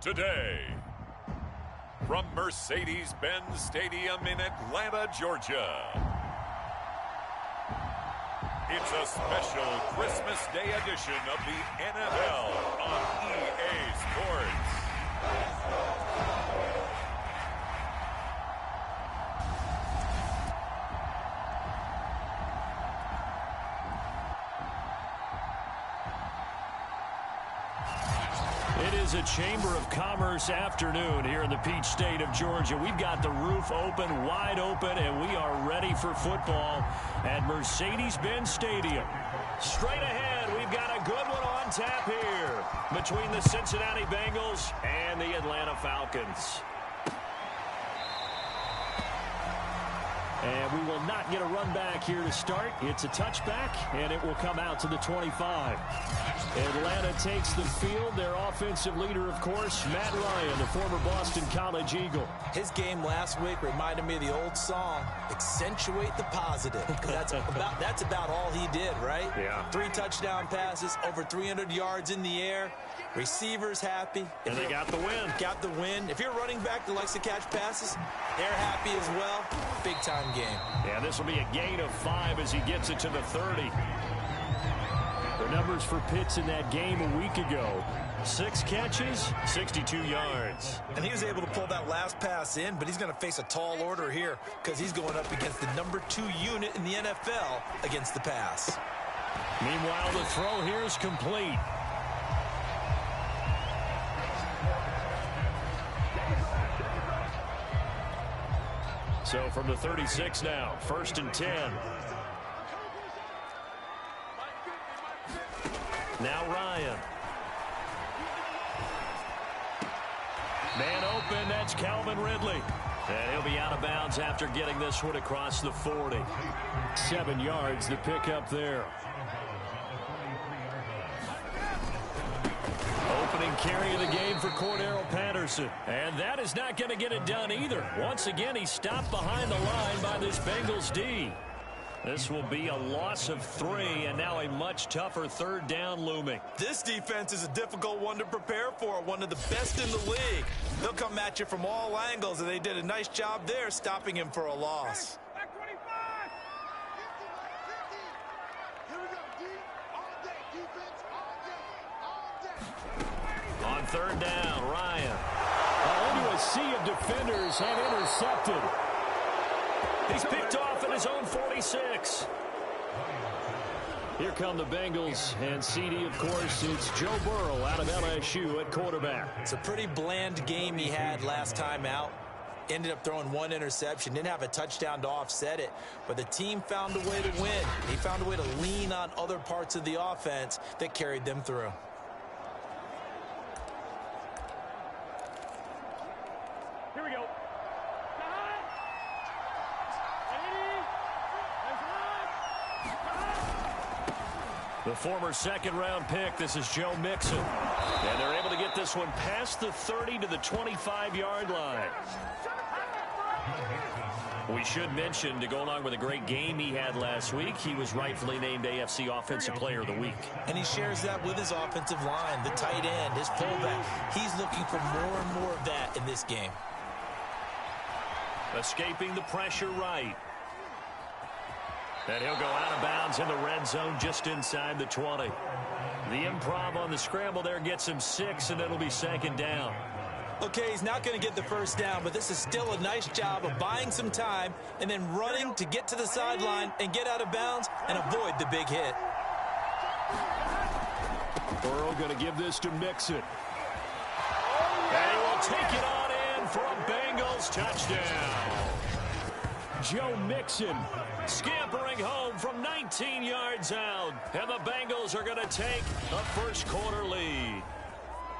today. From Mercedes-Benz Stadium in Atlanta, Georgia, it's a special Christmas Day edition of the NFL on EA Sports. It is a Chamber of Commerce afternoon here in the Peach State of Georgia. We've got the roof open, wide open, and we are ready for football at Mercedes-Benz Stadium. Straight ahead, we've got a good one on tap here between the Cincinnati Bengals and the Atlanta Falcons. And we will not get a run back here to start. It's a touchback, and it will come out to the 25. Atlanta takes the field. Their offensive leader, of course, Matt Ryan, the former Boston College Eagle. His game last week reminded me of the old song, Accentuate the Positive. That's about all he did, right? Yeah. 3 touchdown passes, over 300 yards in the air. Receivers happy. And they got the win. Got the win. If you're a running back that likes to catch passes, they're happy as well. Big-time game. Yeah, this will be a gain of 5 as he gets it to the 30. The numbers for Pitts in that game a week ago. 6 catches, 62 yards. And he was able to pull that last pass in, but he's going to face a tall order here because he's going up against the number 2 unit in the NFL against the pass. Meanwhile, the throw here is complete. So from the 36 now, 1st and 10. Now Ryan. Man open, that's Calvin Ridley. And he'll be out of bounds after getting this one across the 40. 7 yards, the pickup there. Opening carry of the game for Cordero Patterson. And that is not going to get it done either. Once again, he stopped behind the line by this Bengals D. This will be a loss of 3, and now a much tougher 3rd down looming. This defense is a difficult one to prepare for, one of the best in the league. They'll come at you from all angles, and they did a nice job there stopping him for a loss. On 3rd down, Ryan. Into a sea of defenders and intercepted. He's picked off at his own 46. Here come the Bengals, and CD, of course, it's Joe Burrow out of LSU at quarterback. It's a pretty bland game he had last time out. Ended up throwing 1 interception, didn't have a touchdown to offset it, but the team found a way to win. He found a way to lean on other parts of the offense that carried them through. Here we go. The former 2nd-round pick, this is Joe Mixon. And they're able to get this one past the 30 to the 25-yard line. We should mention, to go along with a great game he had last week, he was rightfully named AFC Offensive Player of the Week. And he shares that with his offensive line, the tight end, his fullback. He's looking for more and more of that in this game. Escaping the pressure right. And he'll go out of bounds in the red zone just inside the 20. The improv on the scramble there gets him 6, and it'll be 2nd down. Okay, he's not going to get the 1st down, but this is still a nice job of buying some time and then running to get to the sideline and get out of bounds and avoid the big hit. Burrow going to give this to Mixon. And he will take it on in for a Bengals touchdown. Joe Mixon scampering home from 19 yards out. And the Bengals are going to take a 1st quarter lead.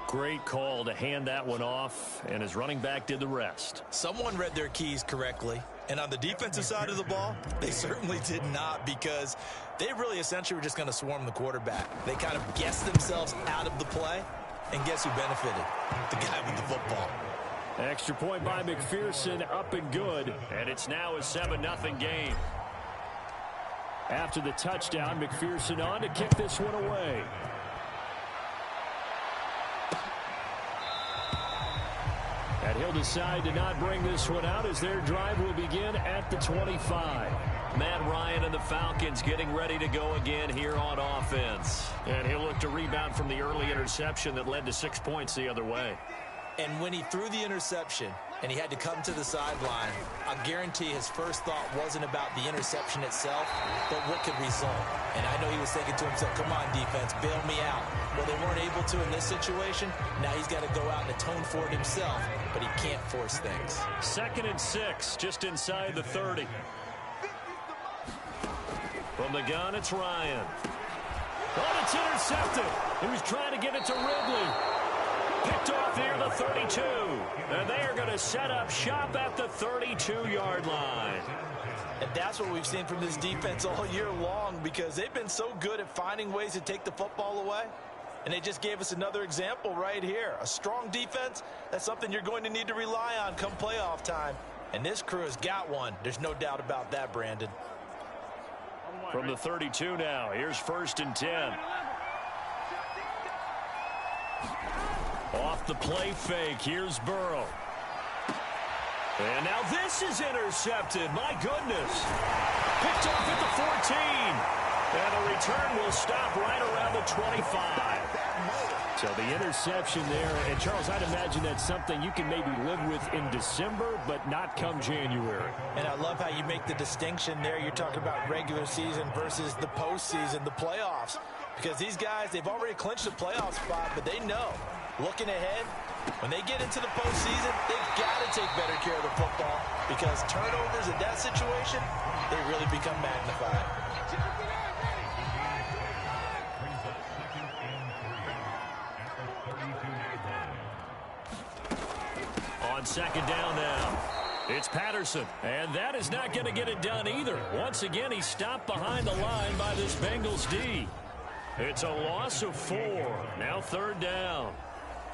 Great call to hand that one off, and his running back did the rest. Someone read their keys correctly, and on the defensive side of the ball, they certainly did not, because they really essentially were just going to swarm the quarterback. They kind of guessed themselves out of the play, and guess who benefited? The guy with the football. Extra point by McPherson, up and good, and it's now a 7-0 game. After the touchdown, McPherson on to kick this one away. decide to not bring this one out as their drive will begin at the 25. Matt Ryan and the Falcons getting ready to go again here on offense. And he'll look to rebound from the early interception that led to 6 points the other way. And when he threw the interception and he had to come to the sideline, I guarantee his first thought wasn't about the interception itself, but what could result. And I know he was thinking to himself, come on, defense, bail me out. Well, they weren't able to in this situation. Now he's got to go out and atone for it himself, but he can't force things. 2nd and 6, just inside the 30. From the gun, it's Ryan. Oh, it's intercepted. He was trying to get it to Ridley. Picked off near the 32. And they are going to set up shop at the 32-yard line. And that's what we've seen from this defense all year long, because they've been so good at finding ways to take the football away. And they just gave us another example right here. A strong defense, that's something you're going to need to rely on come playoff time. And this crew has got one. There's no doubt about that, Brandon. From the 32 now, here's 1st and 10. Off the play fake, here's Burrow. And now this is intercepted. My goodness. Picked off at the 14. And the return will stop right around the 25. So the interception there. And, Charles, I'd imagine that's something you can maybe live with in December, but not come January. And I love how you make the distinction there. You're talking about regular season versus the postseason, the playoffs. Because these guys, they've already clinched a playoff spot, but they know, looking ahead, when they get into the postseason, they've got to take better care of the football, because turnovers in that situation, they really become magnified. On 2nd down now, it's Patterson, and that is not going to get it done either. Once again, he's stopped behind the line by this Bengals D. It's a loss of 4. Now 3rd down.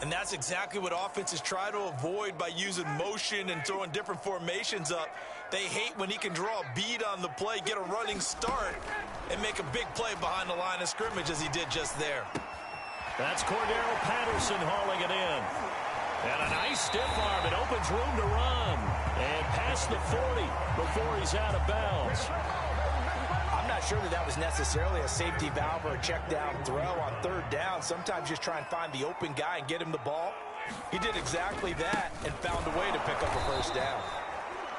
And that's exactly what offenses try to avoid by using motion and throwing different formations up. They hate when he can draw a bead on the play, get a running start, and make a big play behind the line of scrimmage as he did just there. That's Cordero Patterson hauling it in. And a nice stiff arm. It opens room to run. And past the 40 before he's out of bounds. I'm not sure that was necessarily a safety valve or a check down throw on 3rd down. Sometimes just try and find the open guy and get him the ball. He did exactly that and found a way to pick up a 1st down.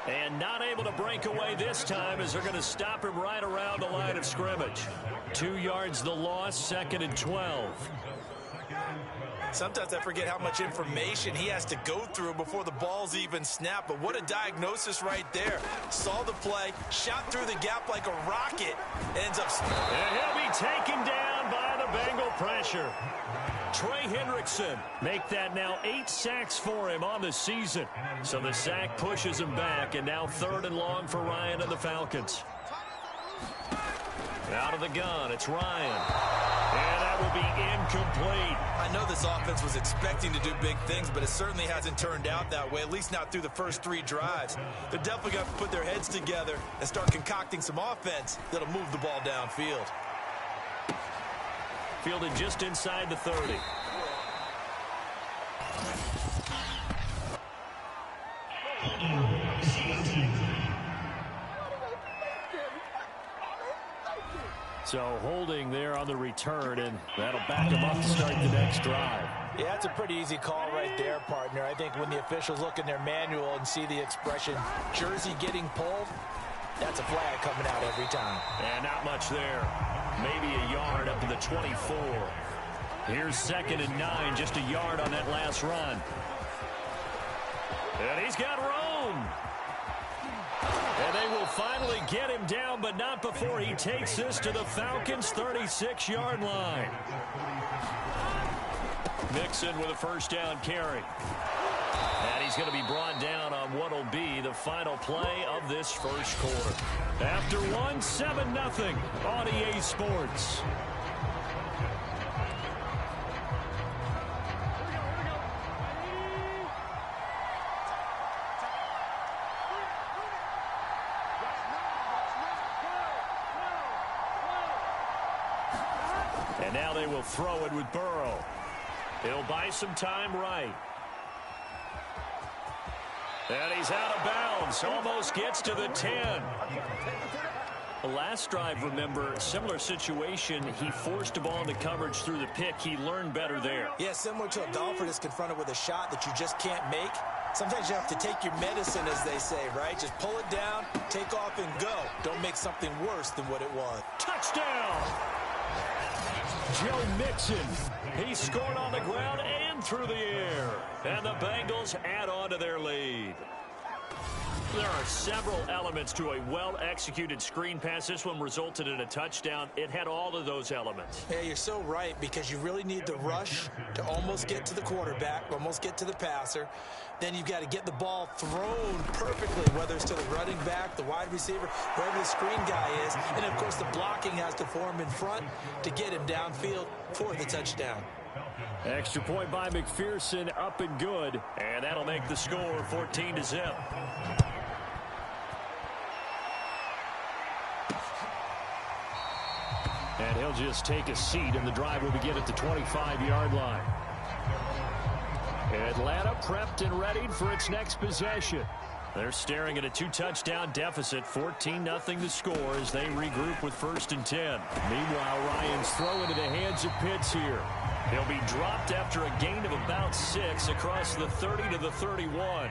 And not able to break away this time as they're going to stop him right around the line of scrimmage. 2 yards the loss, 2nd and 12. Sometimes I forget how much information he has to go through before the ball's even snapped. But what a diagnosis right there. Saw the play, shot through the gap like a rocket, ends up... And he'll be taken down by the Bengal pressure. Trey Hendrickson make that now 8 sacks for him on the season. So the sack pushes him back, and now 3rd and long for Ryan and the Falcons. Out of the gun, it's Ryan. And that will be incomplete. I know this offense was expecting to do big things, but it certainly hasn't turned out that way, at least not through the first 3 drives. They're definitely going to put their heads together and start concocting some offense that'll move the ball downfield. Fielded just inside the 30. So holding there on the return, and that'll back him up to start the next drive. Yeah, that's a pretty easy call right there, partner. I think when the officials look in their manual and see the expression, jersey getting pulled, that's a flag coming out every time. And not much there. Maybe a yard up to the 24. Here's 2nd and 9, just a yard on that last run. And he's got room. And they will finally get him down, but not before he takes this to the Falcons' 36-yard line. Mixon with a 1st down carry. And he's going to be brought down on what will be the final play of this first quarter. After one, 7-0 on EA Sports. And now they will throw it with Burrow. He'll buy some time right. And he's out of bounds. Almost gets to the 10. The last drive, remember, similar situation. He forced a ball into coverage through the pick. He learned better there. Yeah, similar to a golfer that's confronted with a shot that you just can't make. Sometimes you have to take your medicine, as they say, right? Just pull it down, take off, and go. Don't make something worse than what it was. Touchdown! Joe Mixon. He scored on the ground and through the air. And the Bengals add on to their lead. There are several elements to a well-executed screen pass. This one resulted in a touchdown. It had all of those elements. Yeah, you're so right, because you really need the rush to almost get to the quarterback, almost get to the passer. Then you've got to get the ball thrown perfectly, whether it's to the running back, the wide receiver, wherever the screen guy is. And, of course, the blocking has to form in front to get him downfield for the touchdown. Extra point by McPherson, up and good. And that'll make the score 14-0. And he'll just take a seat, and the drive will begin at the 25-yard line. Atlanta prepped and readied for its next possession. They're staring at a 2-touchdown deficit, 14-0 the score as they regroup with 1st and 10. Meanwhile, Ryan's throw into the hands of Pitts here. He'll be dropped after a gain of about 6 across the 30 to the 31.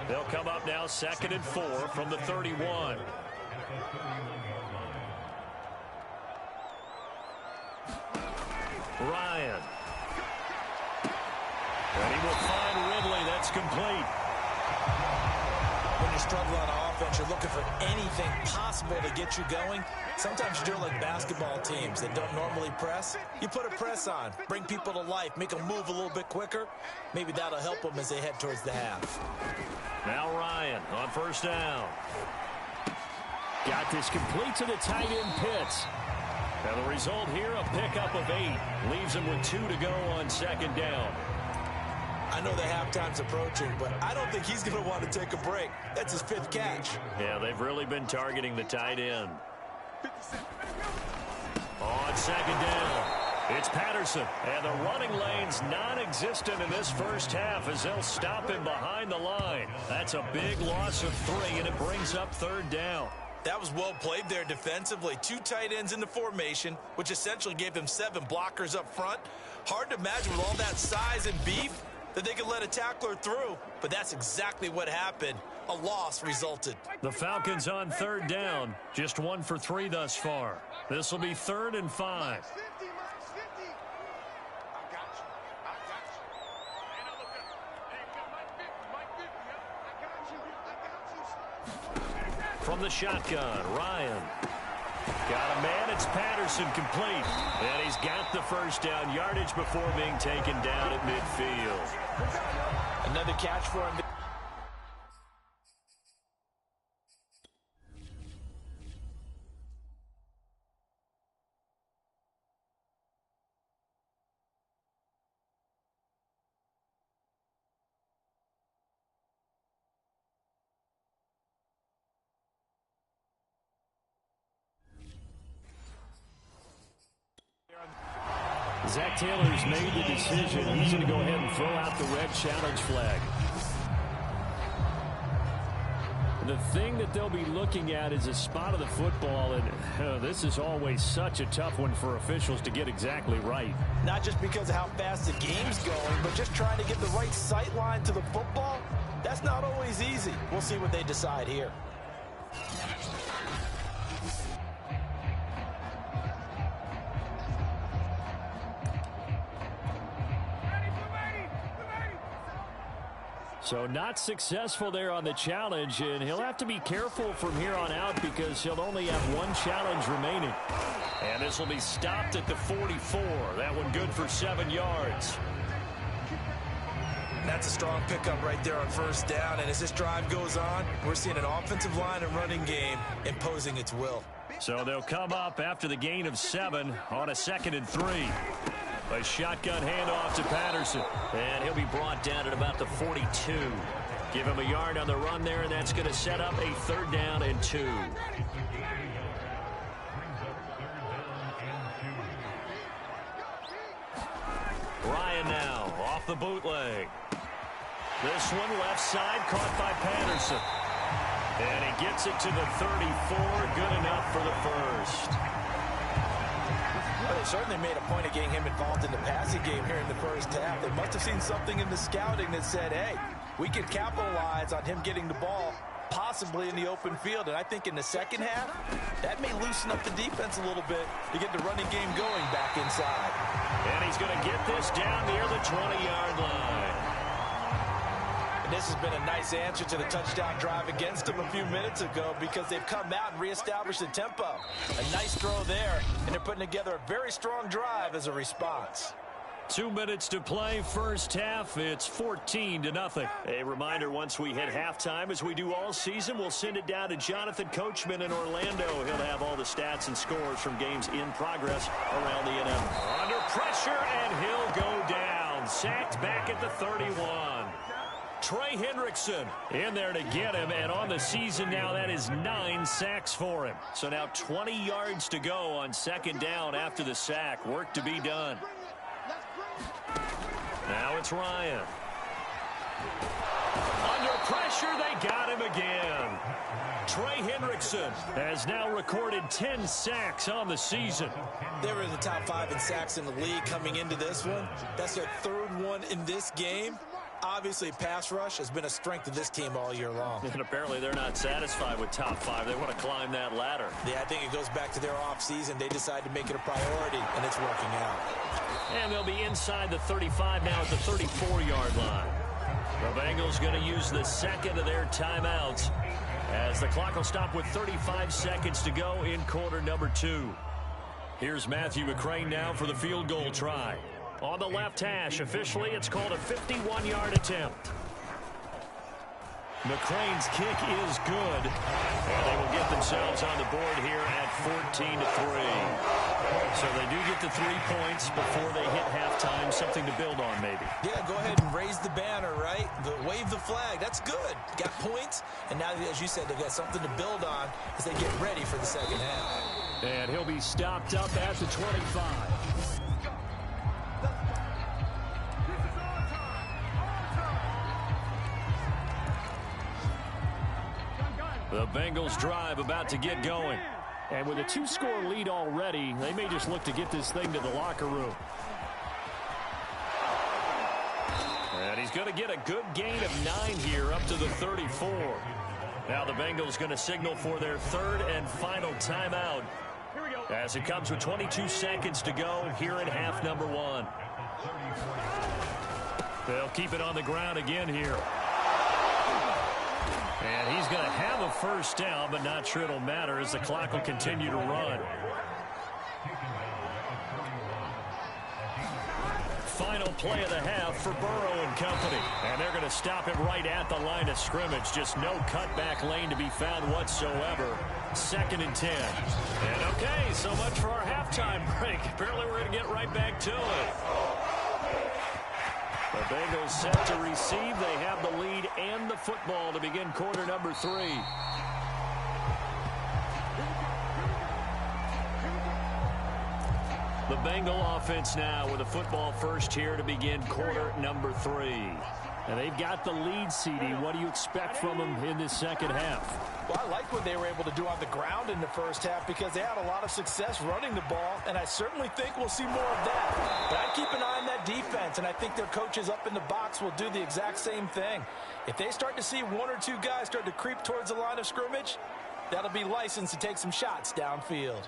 They'll come up now 2nd and 4 from the 31. Ryan. And he will find Ridley. That's complete. When you're struggling on offense, you're looking for anything possible to get you going. Sometimes you do it like basketball teams that don't normally press. You put a press on, bring people to life, make them move a little bit quicker. Maybe that'll help them as they head towards the half. Now Ryan on 1st down. Got this complete to the tight end Pitts. And the result here, a pickup of 8. Leaves him with 2 to go on 2nd down. I know the halftime's approaching, but I don't think he's going to want to take a break. That's his 5th catch. Yeah, they've really been targeting the tight end. On 2nd down, it's Patterson. And the running lane's non-existent in this first half as they'll stop him behind the line. That's a big loss of 3, and it brings up 3rd down. That was well played there defensively. 2 tight ends in the formation, which essentially gave them 7 blockers up front. Hard to imagine with all that size and beef that they could let a tackler through, but that's exactly what happened. A loss resulted. The Falcons on 3rd down, just 1 for 3 thus far. This will be 3rd and 5. From the shotgun, Ryan. Got a man, it's Patterson, complete. And he's got the 1st down, yardage before being taken down at midfield. Another catch for him. Zach Taylor's made the decision. He's going to go ahead and throw out the red challenge flag. The thing that they'll be looking at is a spot of the football, and this is always such a tough one for officials to get exactly right. Not just because of how fast the game's going, but just trying to get the right sight line to the football. That's not always easy. We'll see what they decide here. So not successful there on the challenge, and he'll have to be careful from here on out because he'll only have 1 challenge remaining. And this will be stopped at the 44. That one good for 7 yards. That's a strong pickup right there on 1st down, and as this drive goes on, we're seeing an offensive line and running game imposing its will. So they'll come up after the gain of 7 on a 2nd and 3. A shotgun handoff to Patterson. And he'll be brought down at about the 42. Give him a yard on the run there, and that's going to set up a 3rd down and 2. Ryan now off the bootleg. This one left side, caught by Patterson. And he gets it to the 34. Good enough for the first. Well, they certainly made a point of getting him involved in the passing game here in the first half. They must have seen something in the scouting that said, hey, we can capitalize on him getting the ball possibly in the open field. And I think in the second half, that may loosen up the defense a little bit to get the running game going back inside. And he's going to get this down near the 20-yard line. And this has been a nice answer to the touchdown drive against them a few minutes ago because they've come out and reestablished the tempo. A nice throw there, and they're putting together a very strong drive as a response. 2 minutes to play, first half. It's 14-0. A reminder, once we hit halftime, as we do all season, we'll send it down to Jonathan Coachman in Orlando. He'll have all the stats and scores from games in progress around the NFL. Under pressure, and he'll go down. Sacked back at the 31. Trey Hendrickson in there to get him, and on the season now, that is 9 sacks for him. So now 20 yards to go on second down after the sack. Work to be done. Now it's Ryan. Under pressure, they got him again. Trey Hendrickson has now recorded 10 sacks on the season. They were in the top 5 in sacks in the league coming into this one. That's their third one in this game. Obviously, pass rush has been a strength of this team all year long. And apparently they're not satisfied with top 5. They want to climb that ladder. Yeah, I think it goes back to their offseason. They decided to make it a priority, and it's working out. And they'll be inside the 35 now at the 34-yard line. The Bengals going to use the second of their timeouts as the clock will stop with 35 seconds to go in quarter number 2. Here's Matthew McCrane now for the field goal try. On the left hash, officially it's called a 51-yard attempt. McCrane's kick is good, and they will get themselves on the board here at 14-3. So they do get the 3 points before they hit halftime, something to build on maybe. Yeah, go ahead and raise the banner, right? Wave the flag. That's good. Got points, and now, as you said, they've got something to build on as they get ready for the second half. And he'll be stopped up at the 25. The Bengals drive about to get going. And with a 2-score lead already, they may just look to get this thing to the locker room. And he's going to get a good gain of 9 here up to the 34. Now the Bengals going to signal for their third and final timeout as it comes with 22 seconds to go here in half number 1. They'll keep it on the ground again here. And he's going to have a first down, but not sure it'll matter as the clock will continue to run. Final play of the half for Burrow and company. And they're going to stop him right at the line of scrimmage. Just no cutback lane to be found whatsoever. 2nd and 10. And okay, so much for our halftime break. Apparently we're going to get right back to it. The Bengals set to receive. They have the lead and the football to begin quarter number 3. The Bengal offense now with a football first here to begin quarter number 3. And they've got the lead, CD. What do you expect from them in this second half? Well, I like what they were able to do on the ground in the first half because they had a lot of success running the ball, and I certainly think we'll see more of that. But I'd keep an eye on that defense, and I think their coaches up in the box will do the exact same thing. If they start to see 1 or 2 guys start to creep towards the line of scrimmage, that'll be licensed to take some shots downfield.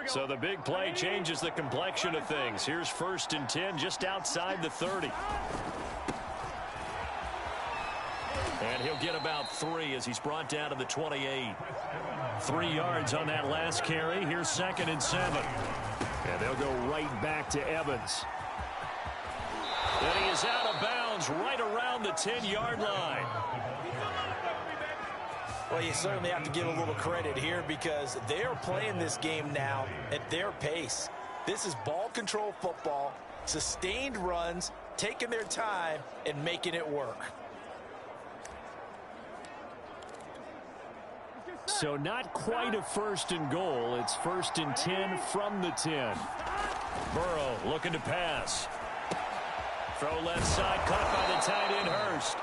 So the big play changes the complexion of things. Here's 1st and 10 just outside the 30. And he'll get about 3 as he's brought down to the 28. 3 yards on that last carry. Here's 2nd and 7. And they'll go right back to Evans. And he is out of bounds right around the 10-yard line. Well, you certainly have to give a little credit here because they're playing this game now at their pace. This is ball control football, sustained runs, taking their time, and making it work. So not quite a 1st and goal. It's 1st and 10 from the 10. Burrow looking to pass. Throw left side, caught by the tight end Hurst.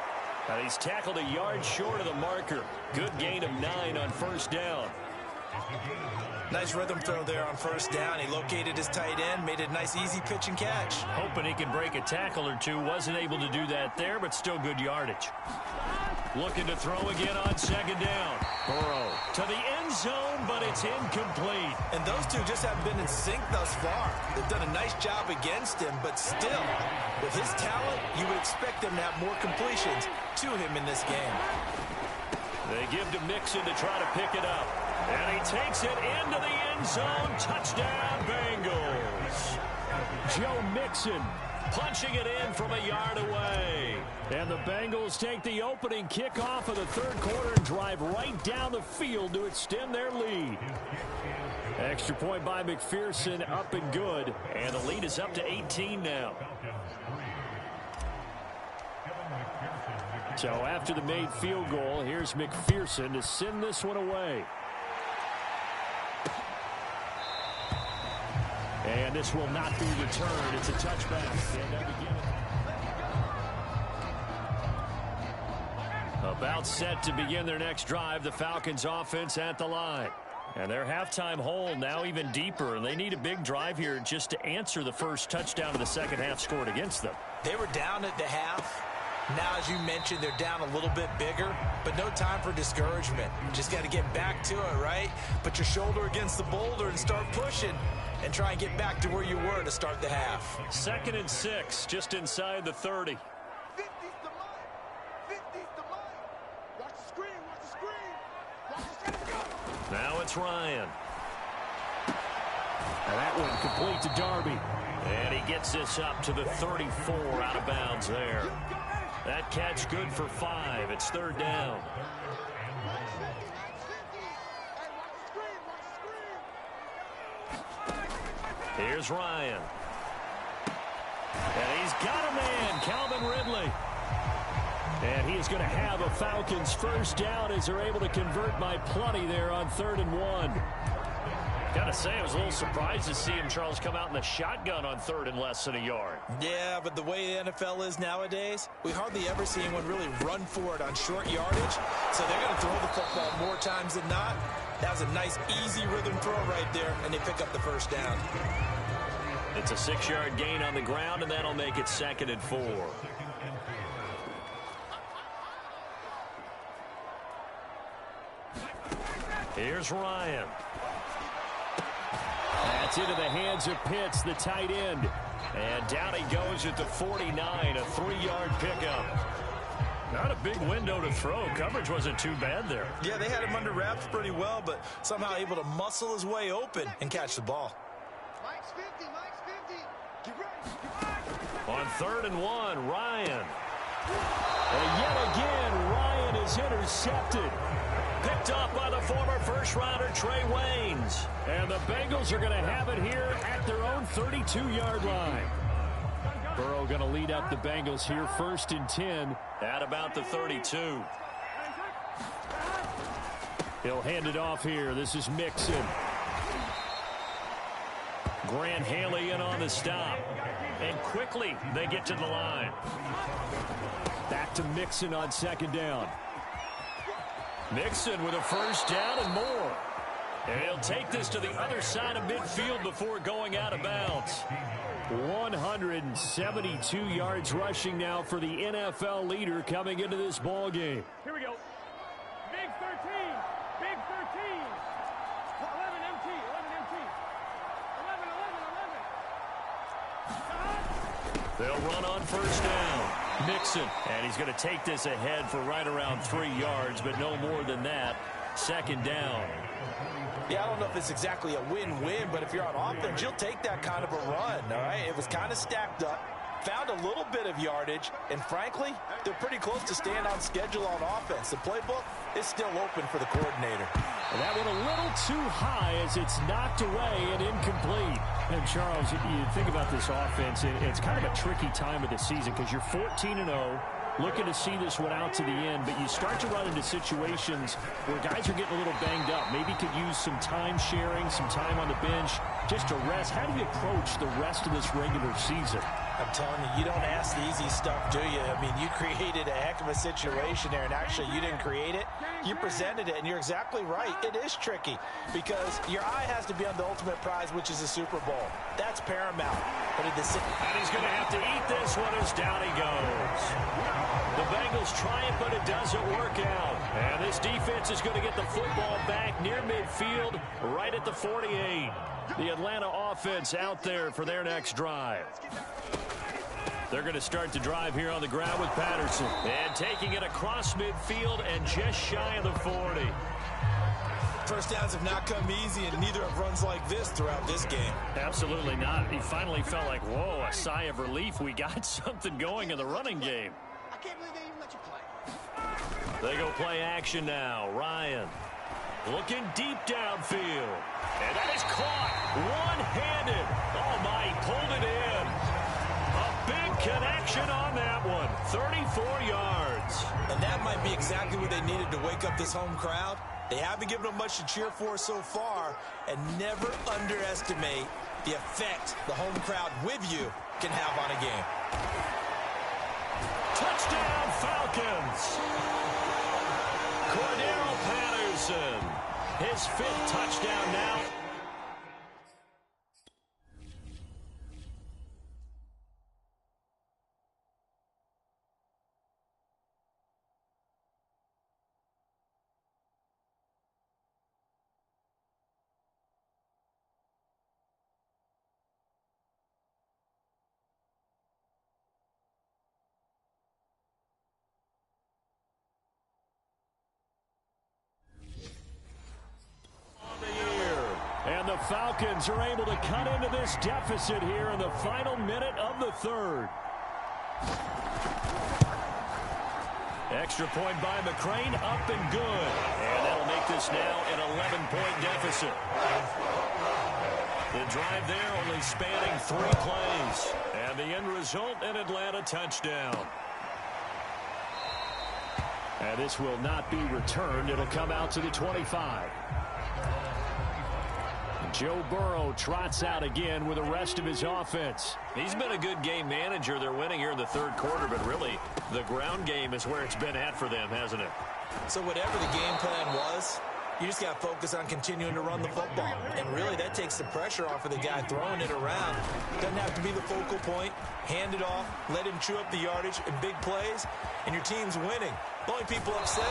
And he's tackled a yard short of the marker. Good gain of 9 on 1st down. Nice rhythm throw there on 1st down. He located his tight end, made it a nice easy pitch and catch. Hoping he could break a tackle or two. Wasn't able to do that there, but still good yardage. Looking to throw again on 2nd down. Burrow to the end zone, but it's incomplete. And those two just haven't been in sync thus far. They've done a nice job against him, but still, with his talent, you would expect them to have more completions to him in this game. They give to Mixon to try to pick it up. And he takes it into the end zone. Touchdown, Bengals. Joe Mixon punching it in from a yard away. And the Bengals take the opening kickoff of the 3rd quarter and drive right down the field to extend their lead. Extra point by McPherson, up and good. And the lead is up to 18 now. So after the made field goal, here's McPherson to send this one away. And this will not be returned. It's a touchback. About set to begin their next drive. The Falcons offense at the line. And their halftime hole now even deeper. And they need a big drive here just to answer the first touchdown of the 2nd half scored against them. They were down at the half. Now, as you mentioned, they're down a little bit bigger, but no time for discouragement. Just got to get back to it, right? Put your shoulder against the boulder and start pushing and try and get back to where you were to start the half. 2nd and 6, just inside the 30. 50's the line. 50's the line. Watch the screen. Watch the screen. Watch the screen. Go. Now it's Ryan. And that one complete to Darby. And he gets this up to the 34 out of bounds there. That catch good for 5. It's 3rd down. Here's Ryan. And he's got a man, Calvin Ridley. And he is going to have a Falcons 1st down as they're able to convert by plenty there on 3rd and 1. Gotta say, I was a little surprised to see him, Charles, come out in the shotgun on 3rd and less than a yard. Yeah, but the way the NFL is nowadays, we hardly ever see anyone really run for it on short yardage. So they're going to throw the football more times than not. That was a nice, easy rhythm throw right there, and they pick up the 1st down. It's a 6-yard gain on the ground, and that'll make it 2nd and 4. Here's Ryan. That's into the hands of Pitts, the tight end. And down he goes at the 49, a 3-yard pickup. Not a big window to throw. Coverage wasn't too bad there. Yeah, they had him under wraps pretty well, but somehow able to muscle his way open and catch the ball. Mike's 50. Mike's 50. Get ready. On 3rd and 1, Ryan. And yet again, Ryan is intercepted. Picked off by the former first-rounder Trey Waynes. And the Bengals are going to have it here at their own 32-yard line. Burrow going to lead up the Bengals here, 1st and 10 at about the 32. He'll hand it off here. This is Mixon. Grant Haley in on the stop. And quickly they get to the line. Back to Mixon on 2nd down. Mixon with a 1st down and more. And he'll take this to the other side of midfield before going out of bounds. 172 yards rushing now for the NFL leader coming into this ball game. Here we go. Big 13. Big 13. 11 MT. 11 MT. 11, 11, 11. They'll run on 1st down. Mixon, and he's going to take this ahead for right around 3 yards, but no more than that. Second down. Yeah, I don't know if it's exactly a win-win, but if you're on offense, you'll take that kind of a run, all right? It was kind of stacked up, found a little bit of yardage, and frankly, they're pretty close to staying on schedule on offense. The playbook is still open for the coordinator. And that one a little too high as it's knocked away and incomplete. And Charles, you think about this offense, it's kind of a tricky time of the season because you're 14-0. Looking to see this one out to the end, but you start to run into situations where guys are getting a little banged up. Maybe could use some time sharing, some time on the bench, just to rest. How do you approach the rest of this regular season? I'm telling you, you don't ask the easy stuff, do you? I mean, you created a heck of a situation there, and actually you didn't create it. You presented it, and you're exactly right. It is tricky because your eye has to be on the ultimate prize, which is the Super Bowl. That's paramount. But and he's going to have to eat this one as down he goes. The Bengals try it, but it doesn't work out. And this defense is going to get the football back near midfield, right at the 48. The Atlanta offense out there for their next drive. They're going to start the drive here on the ground with Patterson. And taking it across midfield and just shy of the 40. First downs have not come easy, and neither have runs like this throughout this game. Absolutely not. He finally felt like, whoa, a sigh of relief. We got something going in the running game. I can't believe they even let you play. They go play action now. Ryan looking deep downfield. And that is caught one-handed. Oh, my, he pulled it in. A big connection on that one. 34 yards. And that might be exactly what they needed to wake up this home crowd. They haven't given them much to cheer for so far, and never underestimate the effect the home crowd with you can have on a game. Touchdown, Falcons! Cordero Patterson, his 5th touchdown now. And the Falcons are able to cut into this deficit here in the final minute of the 3rd. Extra point by McCrane, up and good. And that'll make this now an 11-point deficit. The drive there only spanning 3 plays. And the end result, an Atlanta touchdown. And this will not be returned. It'll come out to the 25. Joe Burrow trots out again with the rest of his offense. He's been a good game manager. They're winning here in the 3rd quarter, but really the ground game is where it's been at for them, hasn't it? So whatever the game plan was, you just got to focus on continuing to run the football. And really that takes the pressure off of the guy throwing it around. Doesn't have to be the focal point. Hand it off, let him chew up the yardage in big plays, and your team's winning. The only people upset,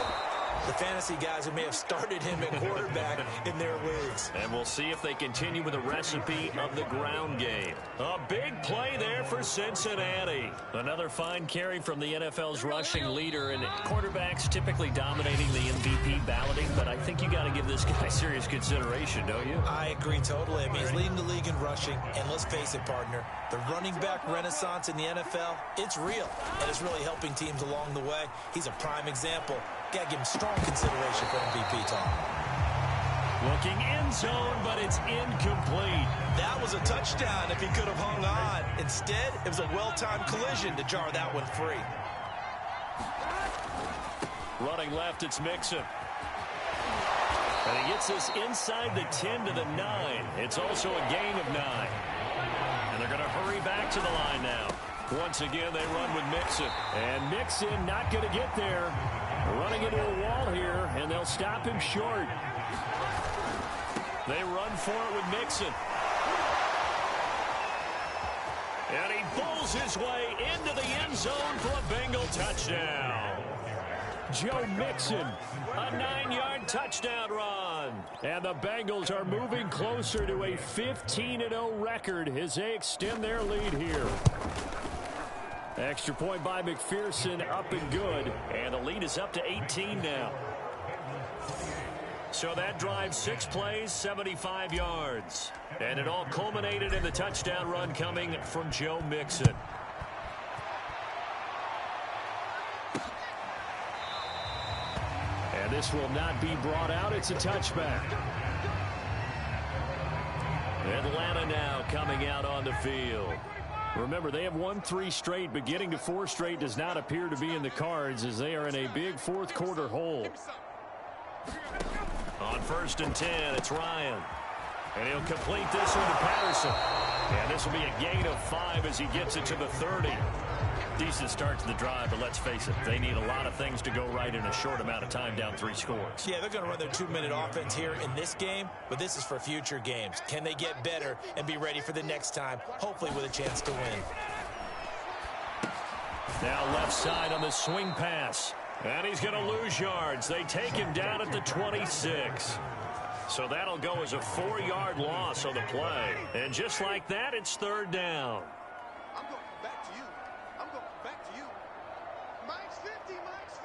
the fantasy guys who may have started him at quarterback in their leagues. And we'll see if they continue with the recipe of the ground game. A big play there for Cincinnati. Another fine carry from the NFL's rushing leader, and quarterbacks typically dominating the MVP balloting, but I think you got to give this guy serious consideration, don't you? I agree totally. I mean, he's leading the league in rushing, and let's face it, partner, the running back renaissance in the NFL, it's real, and it's really helping teams along the way. He's a prime example. Got to give him strong consideration for MVP talk. Looking end zone, but it's incomplete. That was a touchdown if he could have hung on. Instead, it was a well-timed collision to jar that one free. Running left, it's Mixon. And he gets this inside the 10 to the 9. It's also a gain of 9. And they're going to hurry back to the line now. Once again, they run with Mixon. And Mixon not going to get there. Running into a wall here, and they'll stop him short. They run for it with Mixon. And he bowls his way into the end zone for a Bengal touchdown. Joe Mixon, a 9-yard touchdown run. And the Bengals are moving closer to a 15-0 record as they extend their lead here. Extra point by McPherson, up and good. And the lead is up to 18 now. So that drive, 6 plays, 75 yards. And it all culminated in the touchdown run coming from Joe Mixon. And this will not be brought out. It's a touchback. Atlanta now coming out on the field. Remember, they have won 3 straight, but getting to 4 straight does not appear to be in the cards as they are in a big fourth quarter hole. On 1st and 10, it's Ryan. And he'll complete this one to Patterson. And this will be a gain of 5 as he gets it to the 30. Decent start to the drive, but let's face it, they need a lot of things to go right in a short amount of time, down 3 scores. Yeah, they're going to run their 2-minute offense here in this game, but this is for future games. Can they get better and be ready for the next time, hopefully with a chance to win? Now left side on the swing pass. And he's going to lose yards. They take him down at the 26. So that'll go as a 4-yard loss on the play. And just like that, it's 3rd down. I'm going back to you. I'm going back to you. Mike's 50, Mike's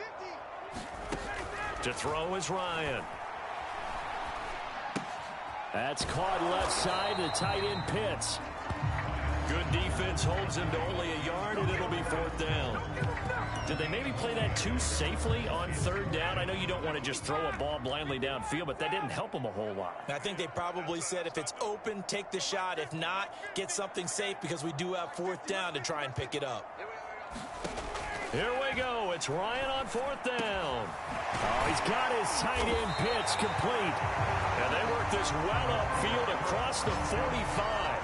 50. To throw is Ryan. That's caught left side. The tight end Pitts. Good defense holds him to only a yard, and it'll be 4th down. Did they maybe play that too safely on 3rd down? I know you don't want to just throw a ball blindly downfield, but that didn't help them a whole lot. I think they probably said if it's open, take the shot. If not, get something safe because we do have 4th down to try and pick it up. Here we go. It's Ryan on 4th down. Oh, he's got his tight end Pitts complete. And they work this well upfield across the 45.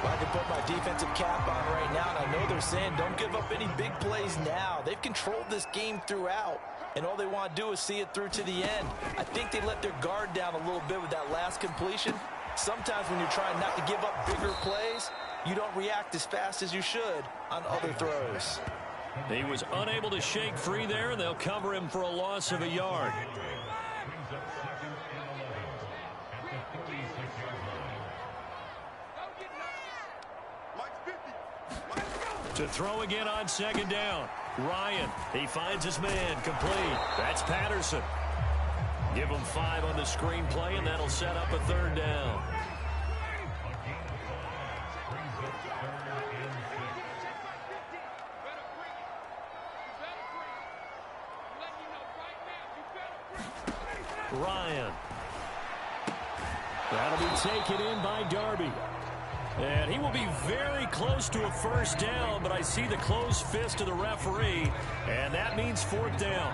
Well, I can put my defensive cap on right now, and I know they're saying don't give up any big plays now. They've controlled this game throughout, and all they want to do is see it through to the end. I think they let their guard down a little bit with that last completion. Sometimes when you're trying not to give up bigger plays, you don't react as fast as you should on other throws. He was unable to shake free there, and they'll cover him for a loss of a yard. To throw again on 2nd down. Ryan, he finds his man, complete. That's Patterson. Give him 5 on the screen play, and that'll set up a 3rd down. Ryan. That'll be taken in by Darby. And he will be very close to a 1st down, but I see the closed fist of the referee, and that means 4th down.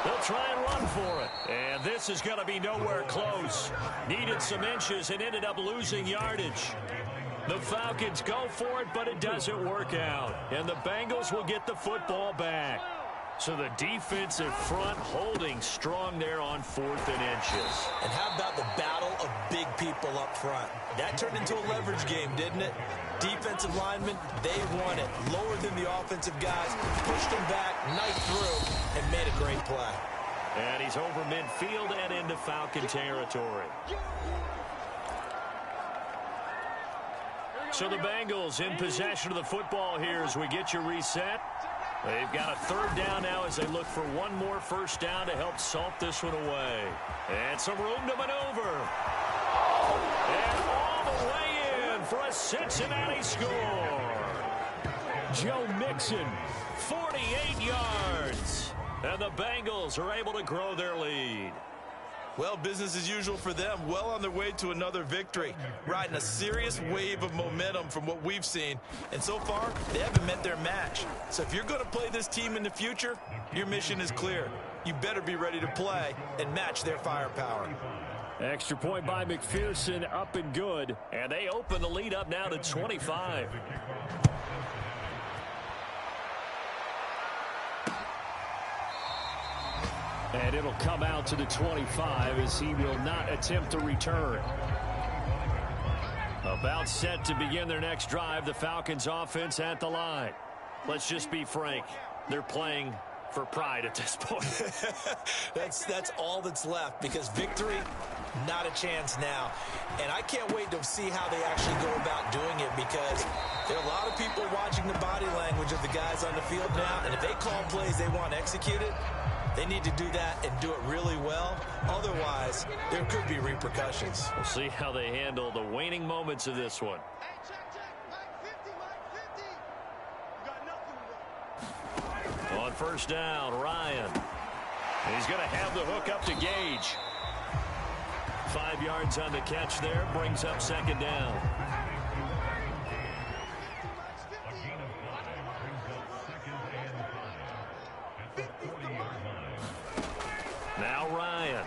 They'll try and run for it. And this is going to be nowhere close. Needed some inches and ended up losing yardage. The Falcons go for it, but it doesn't work out. And the Bengals will get the football back. So the defensive front holding strong there on 4th and inches. And how about the battle of big people up front? That turned into a leverage game, didn't it? Defensive linemen, they won it. Lower than the offensive guys, pushed them back, knifed through, and made a great play. And he's over midfield and into Falcon territory. So the Bengals in possession of the football here as we get you reset. They've got a 3rd down now as they look for one more 1st down to help salt this one away. And some room to maneuver. And all the way in for a Cincinnati score. Joe Mixon, 48 yards. And the Bengals are able to grow their lead. Well, business as usual for them. Well on their way to another victory. Riding a serious wave of momentum from what we've seen. And so far, they haven't met their match. So if you're going to play this team in the future, your mission is clear. You better be ready to play and match their firepower. Extra point by McPherson, up and good. And they open the lead up now to 25. And it'll come out to the 25 as he will not attempt to return. About set to begin their next drive, the Falcons offense at the line. Let's just be frank. They're playing for pride at this point. That's all that's left because victory Not a chance now. And I can't wait to see how they actually go about doing it, because there are a lot of people watching the body language of the guys on the field now, and if they call plays they want executed, they need to do that and do it really well. Otherwise, there could be repercussions. We'll see how they handle the waning moments of this one. Hey, check. Mike 50, Mike 50. You got nothing to do. On first down, Ryan. And he's going to have the hook up to Gage. 5 yards on the catch there, brings up second down. Now Ryan.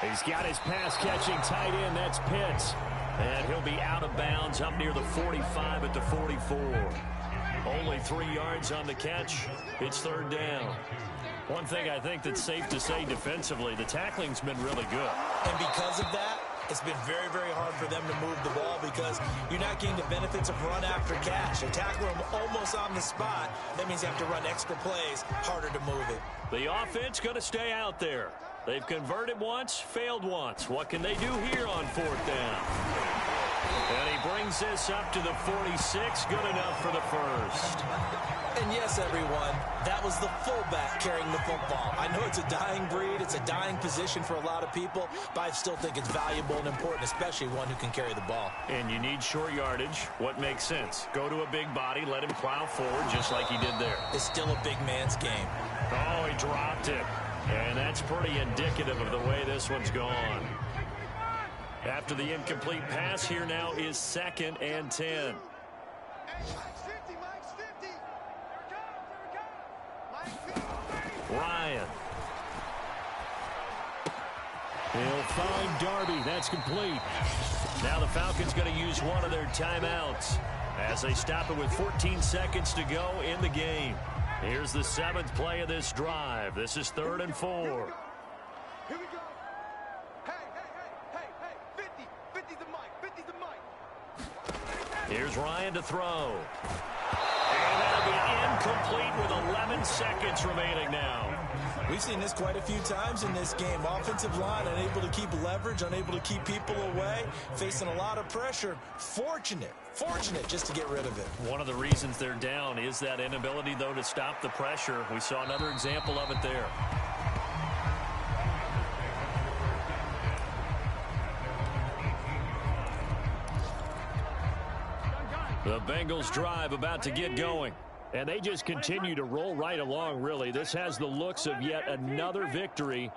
He's got his pass-catching tight end. That's Pitts. And he'll be out of bounds up near the 45 at the 44. Only 3 yards on the catch. It's third down. One thing I think that's safe to say defensively, the tackling's been really good. And because of that, it's been very, very hard for them to move the ball, because you're not getting the benefits of run after catch. They tackle them almost on the spot. That means you have to run extra plays, harder to move it. The offense going to stay out there. They've converted once, failed once. What can they do here on fourth down? And he brings this up to the 46. Good enough for the first. And yes, everyone, that was the fullback carrying the football. I know it's a dying breed, it's a dying position for a lot of people, but I still think it's valuable and important, especially one who can carry the ball. And you need short yardage. What makes sense? Go to a big body, let him plow forward just like he did there. It's still a big man's game. Oh, he dropped it. And that's pretty indicative of the way this one's gone. After the incomplete pass, here now is 2nd and 10. Hey, Mike's 50, Mike's 50. Mike 50. Ryan. He'll find Darby. That's complete. Now the Falcons going to use one of their timeouts as they stop it with 14 seconds to go in the game. Here's the 7th play of this drive. This is 3rd and 4. Here we go. Hey, 50. 50's the Mike. 50's the Mike. Here's Ryan to throw. And that'll be incomplete with 11 seconds remaining now. We've seen this quite a few times in this game. Offensive line unable to keep leverage, unable to keep people away, facing a lot of pressure. Fortunate just to get rid of it. One of the reasons they're down is that inability, though, to stop the pressure. We saw another example of it there. The Bengals drive about to get going. And they just continue to roll right along, really. This has the looks of yet another victory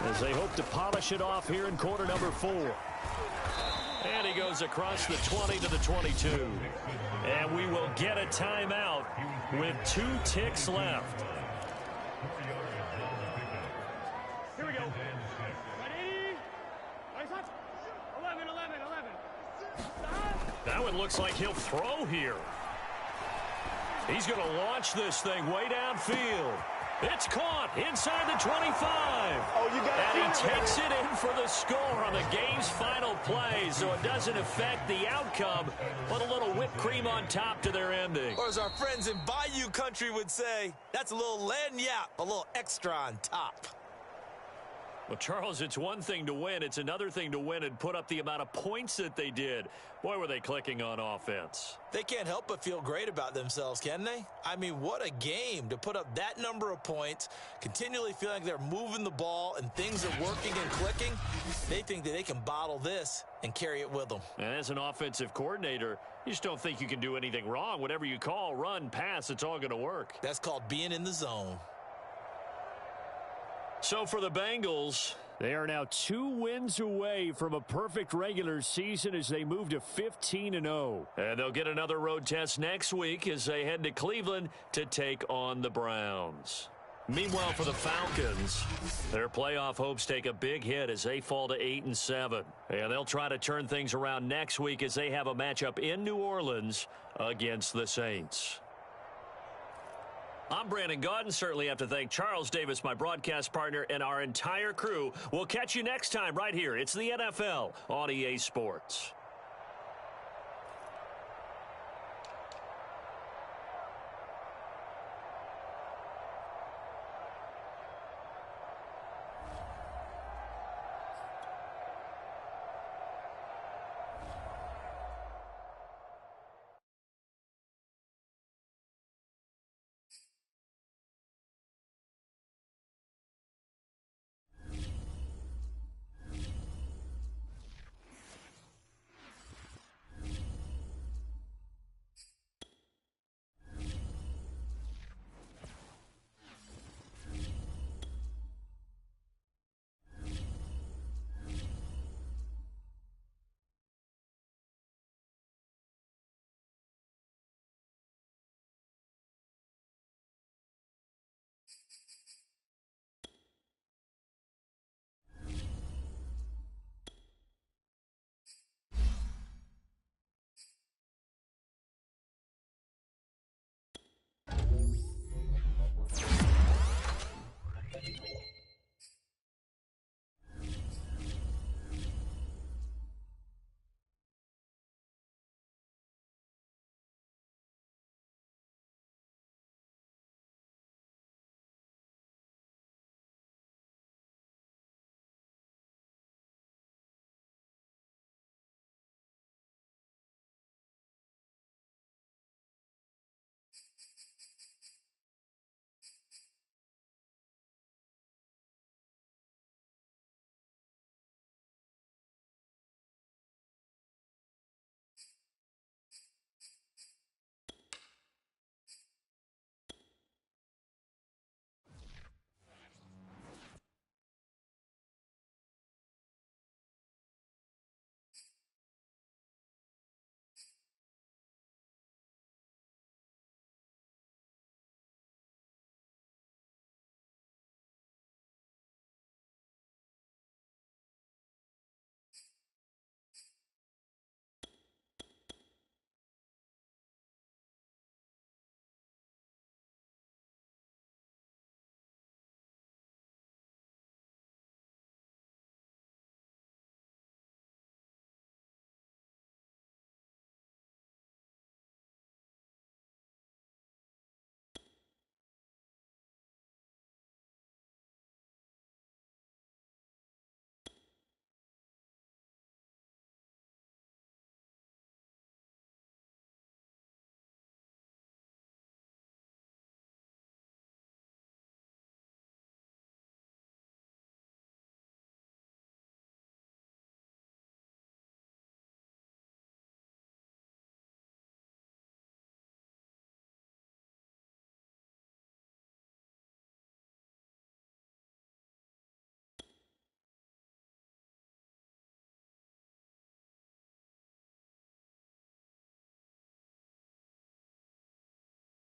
as they hope to polish it off here in quarter number 4. And he goes across the 20 to the 22. And we will get a timeout with 2 ticks left. Here we go. Ready? 11. That one looks like he'll throw here. He's going to launch this thing way downfield. It's caught inside the 25. Oh, you got and he takes it in for the score on the game's final play, so it doesn't affect the outcome, but a little whipped cream on top to their ending. Or as our friends in Bayou Country would say, that's a little lagniappe, a little extra on top. Well, Charles, it's one thing to win. It's another thing to win and put up the amount of points that they did. Boy, were they clicking on offense. They can't help but feel great about themselves, can they? I mean, what a game to put up that number of points, continually feeling like they're moving the ball and things are working and clicking. They think that they can bottle this and carry it with them. And as an offensive coordinator, you just don't think you can do anything wrong. Whatever you call, run, pass, it's all going to work. That's called being in the zone. So for the Bengals, they are now 2 wins away from a perfect regular season as they move to 15-0. And they'll get another road test next week as they head to Cleveland to take on the Browns. Meanwhile, for the Falcons, their playoff hopes take a big hit as they fall to 8-7. And they'll try to turn things around next week as they have a matchup in New Orleans against the Saints. I'm Brandon Gaudin. Certainly have to thank Charles Davis, my broadcast partner, and our entire crew. We'll catch you next time right here. It's the NFL on EA Sports.